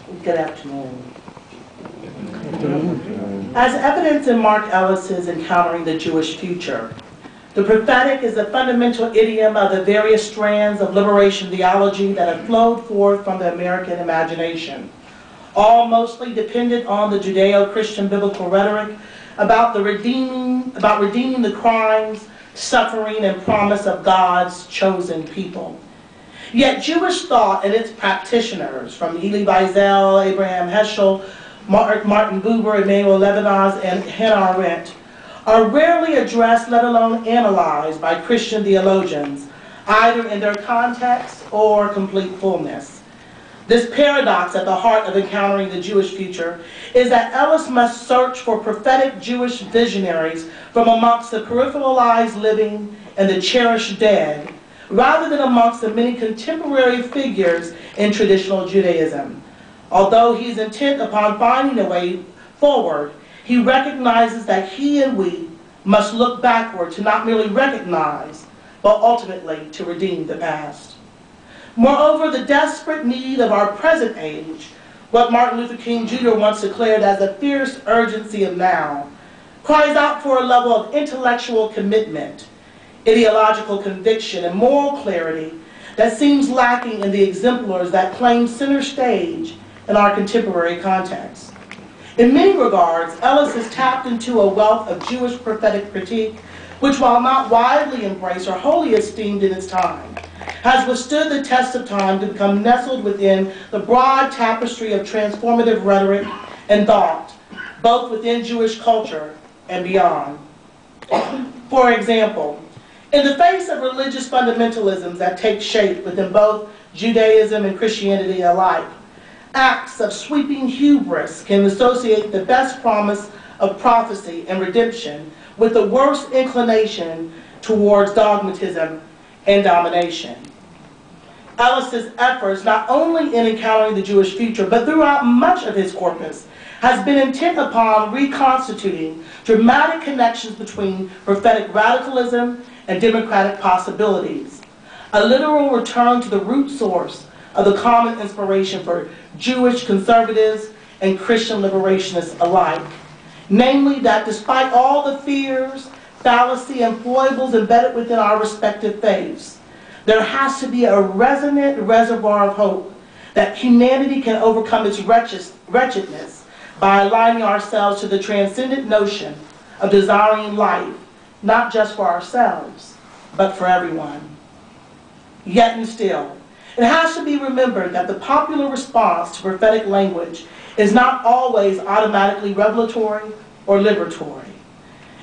Good afternoon. As evidence in Mark Ellis's Encountering the Jewish Future, the prophetic is the fundamental idiom of the various strands of liberation theology that have flowed forth from the American imagination, all mostly dependent on the Judeo-Christian biblical rhetoric about redeeming the crimes, suffering, and promise of God's chosen people. Yet Jewish thought and its practitioners, from Elie Wiesel, Abraham Heschel, Martin Buber, Emmanuel Levinas, and Hannah Arendt, are rarely addressed, let alone analyzed, by Christian theologians, either in their context or complete fullness. This paradox at the heart of Encountering the Jewish Future is that Ellis must search for prophetic Jewish visionaries from amongst the peripheralized living and the cherished dead, rather than amongst the many contemporary figures in traditional Judaism. Although he is intent upon finding a way forward, he recognizes that he and we must look backward to not merely recognize, but ultimately to redeem the past. Moreover, the desperate need of our present age, what Martin Luther King Jr. once declared as a fierce urgency of now, cries out for a level of intellectual commitment, ideological conviction, and moral clarity that seems lacking in the exemplars that claim center stage in our contemporary context. In many regards, Ellis has tapped into a wealth of Jewish prophetic critique, which, while not widely embraced or wholly esteemed in its time, has withstood the test of time to become nestled within the broad tapestry of transformative rhetoric and thought, both within Jewish culture and beyond. For example, in the face of religious fundamentalisms that take shape within both Judaism and Christianity alike, acts of sweeping hubris can associate the best promise of prophecy and redemption with the worst inclination towards dogmatism and domination. Ellis's efforts, not only in Encountering the Jewish Future, but throughout much of his corpus, has been intent upon reconstituting dramatic connections between prophetic radicalism and democratic possibilities, a literal return to the root source of the common inspiration for Jewish conservatives and Christian liberationists alike, namely that despite all the fears, fallacy, and foibles embedded within our respective faiths, there has to be a resonant reservoir of hope that humanity can overcome its wretchedness by aligning ourselves to the transcendent notion of desiring life, not just for ourselves, but for everyone. Yet and still, it has to be remembered that the popular response to prophetic language is not always automatically revelatory or liberatory.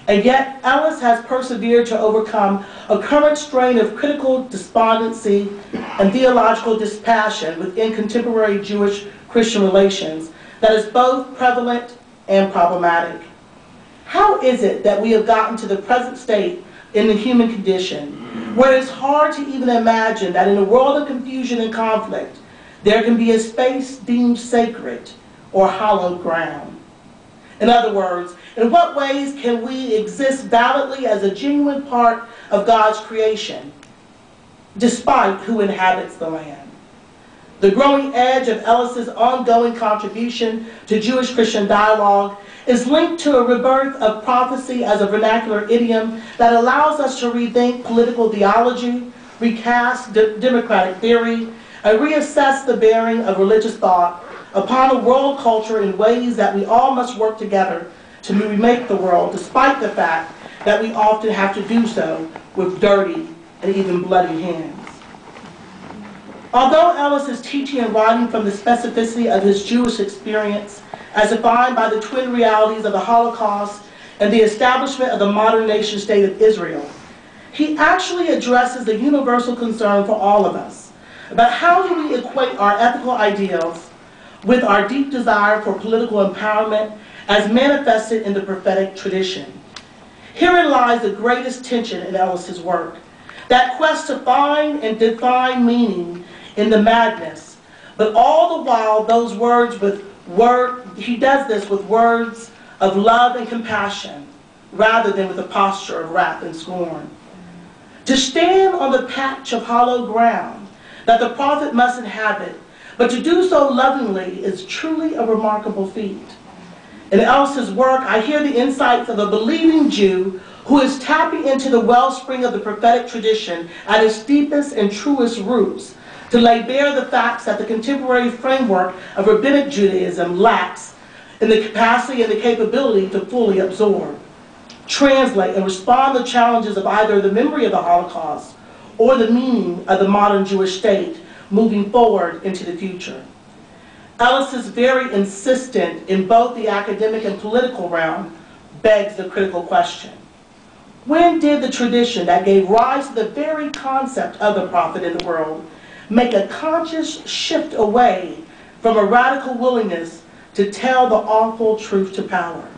And yet, Ellis has persevered to overcome a current strain of critical despondency and theological dispassion within contemporary Jewish-Christian relations that is both prevalent and problematic. How is it that we have gotten to the present state in the human condition, where it's hard to even imagine that in a world of confusion and conflict, there can be a space deemed sacred or hallowed ground? In other words, in what ways can we exist validly as a genuine part of God's creation, despite who inhabits the land? The growing edge of Ellis's ongoing contribution to Jewish-Christian dialogue is linked to a rebirth of prophecy as a vernacular idiom that allows us to rethink political theology, recast democratic theory, and reassess the bearing of religious thought upon a world culture in ways that we all must work together to remake the world, despite the fact that we often have to do so with dirty and even bloody hands. Although Ellis is teaching and writing from the specificity of his Jewish experience, as defined by the twin realities of the Holocaust and the establishment of the modern nation state of Israel, he actually addresses the universal concern for all of us about how do we equate our ethical ideals with our deep desire for political empowerment as manifested in the prophetic tradition. Herein lies the greatest tension in Ellis's work, that quest to find and define meaning in the madness, but all the while those words he does this with words of love and compassion rather than with a posture of wrath and scorn. To stand on the patch of hollow ground that the prophet must inhabit but to do so lovingly is truly a remarkable feat. In Ellis's work, I hear the insights of a believing Jew who is tapping into the wellspring of the prophetic tradition at its deepest and truest roots to lay bare the facts that the contemporary framework of rabbinic Judaism lacks in the capacity and the capability to fully absorb, translate, and respond to challenges of either the memory of the Holocaust or the meaning of the modern Jewish state moving forward into the future. Ellis is very insistent in both the academic and political realm, begs the critical question. When did the tradition that gave rise to the very concept of the prophet in the world make a conscious shift away from a radical willingness to tell the awful truth to power?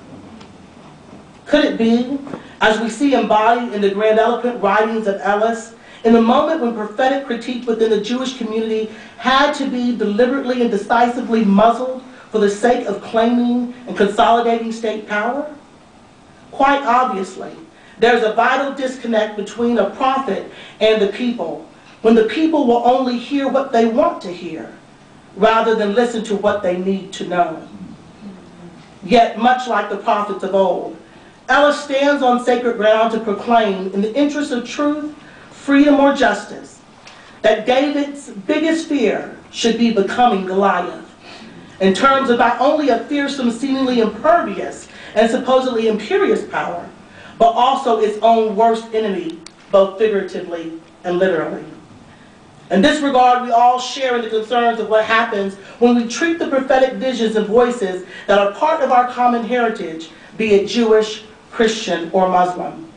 Could it be, as we see embodied in the grandiloquent writings of Ellis, in the moment when prophetic critique within the Jewish community had to be deliberately and decisively muzzled for the sake of claiming and consolidating state power? Quite obviously, there's a vital disconnect between a prophet and the people, when the people will only hear what they want to hear, rather than listen to what they need to know. Yet, much like the prophets of old, Ellis stands on sacred ground to proclaim, in the interest of truth, freedom, or justice, that David's biggest fear should be becoming Goliath, in terms of not only a fearsome, seemingly impervious, and supposedly imperious power, but also its own worst enemy, both figuratively and literally. In this regard, we all share in the concerns of what happens when we treat the prophetic visions and voices that are part of our common heritage, be it Jewish, Christian, or Muslim.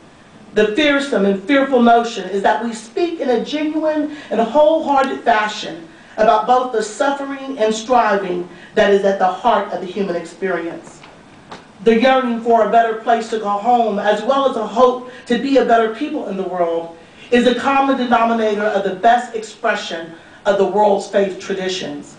The fearsome and fearful notion is that we speak in a genuine and wholehearted fashion about both the suffering and striving that is at the heart of the human experience. The yearning for a better place to go home, as well as a hope to be a better people in the world, is a common denominator of the best expression of the world's faith traditions.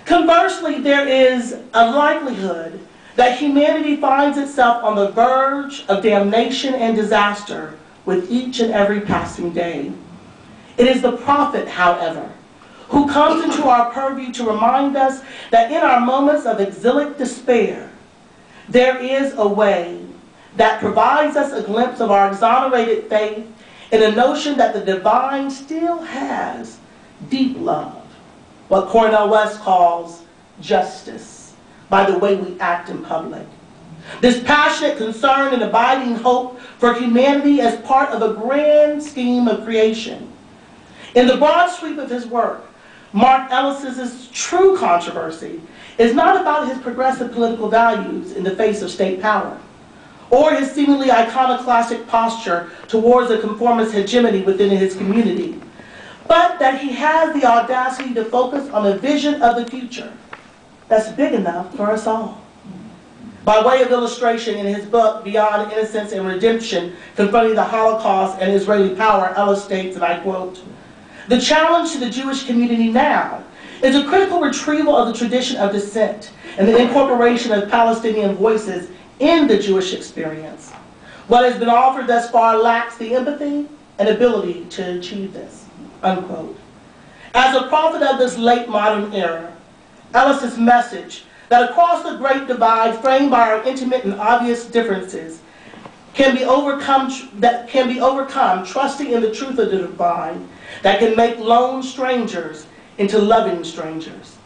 Conversely, there is a likelihood that humanity finds itself on the verge of damnation and disaster with each and every passing day. It is the prophet, however, who comes into our purview to remind us that in our moments of exilic despair, there is a way that provides us a glimpse of our exonerated faith in a notion that the divine still has deep love, what Cornel West calls justice, by the way we act in public. This passionate concern and abiding hope for humanity as part of a grand scheme of creation. In the broad sweep of his work, Mark Ellis's true controversy is not about his progressive political values in the face of state power, or his seemingly iconoclastic posture towards a conformist hegemony within his community, but that he has the audacity to focus on a vision of the future that's big enough for us all. By way of illustration, in his book, Beyond Innocence and Redemption, Confronting the Holocaust and Israeli Power, Ellis states, and I quote, "The challenge to the Jewish community now is a critical retrieval of the tradition of dissent and the incorporation of Palestinian voices in the Jewish experience. What has been offered thus far lacks the empathy and ability to achieve this," unquote. As a prophet of this late modern era, Ellis's message that across the great divide framed by our intimate and obvious differences can be overcome trusting in the truth of the divine that can make lone strangers into loving strangers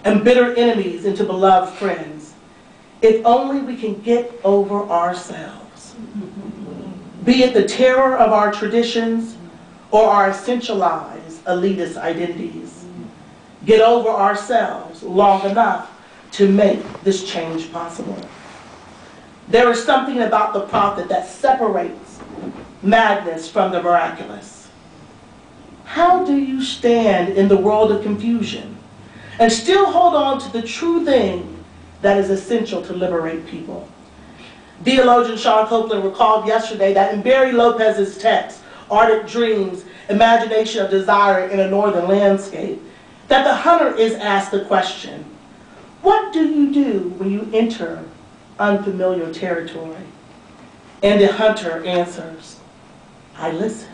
and bitter enemies into beloved friends. If only we can get over ourselves, be it the terror of our traditions or our essentialized elitist identities. Get over ourselves long enough to make this change possible. There is something about the prophet that separates madness from the miraculous. How do you stand in the world of confusion and still hold on to the true thing that is essential to liberate people? Theologian Sean Copeland recalled yesterday that in Barry Lopez's text, Ardent Dreams, Imagination of Desire in a Northern Landscape, that the hunter is asked the question, what do you do when you enter unfamiliar territory? And the hunter answers, I listen.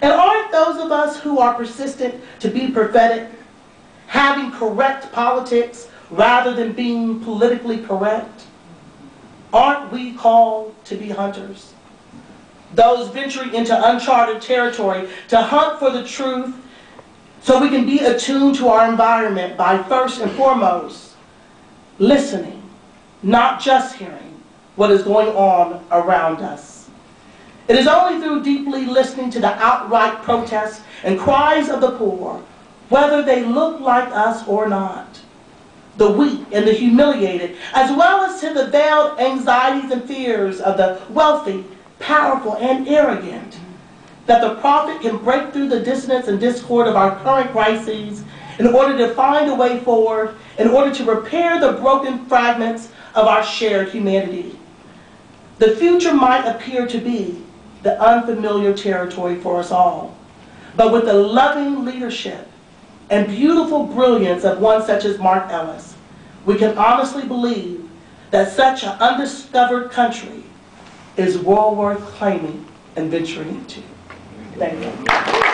And aren't those of us who are persistent to be prophetic correct politics rather than being politically correct? Aren't we called to be hunters? Those venturing into uncharted territory to hunt for the truth so we can be attuned to our environment by first and foremost listening, not just hearing what is going on around us. It is only through deeply listening to the outright protests and cries of the poor, whether they look like us or not, the weak and the humiliated, as well as to the veiled anxieties and fears of the wealthy, powerful, and arrogant, that the prophet can break through the dissonance and discord of our current crises in order to find a way forward, in order to repair the broken fragments of our shared humanity. The future might appear to be the unfamiliar territory for us all, but with the loving leadership and beautiful brilliance of one such as Mark Ellis, we can honestly believe that such an undiscovered country is well worth claiming and venturing into. Thank you.